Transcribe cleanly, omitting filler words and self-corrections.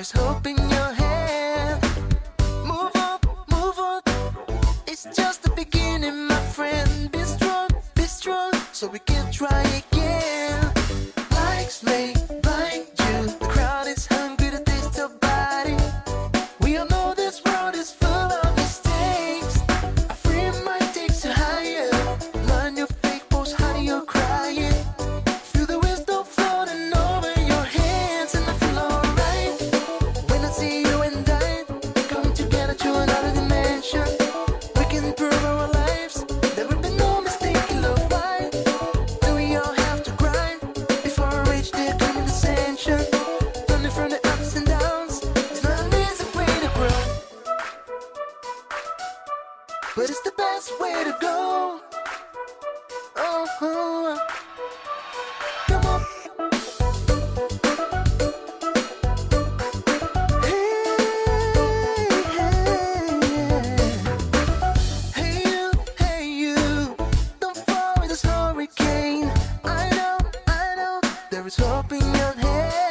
is hope in your hand. Move on. It's just the beginning, my friend. Be strong, so we can try again. Likes may blind you. The crowd is hungry to taste your body. We all know this world is full of mistakes. A free mind takes you higher. Learn your fake post, hide your crying. Feel the wisdom floating over your hands, and I feel alright when I see you and I coming together to another dimension. We can prove our lives. There will be no mistake in love. Why do we all have to grind before we reach the dreaming ascension? Learning from the ups and downs is not an easy way to grow, but it's the best way to go. Oh, come on. Hey you, don't fall in this hurricane. I know, there is hope in your head.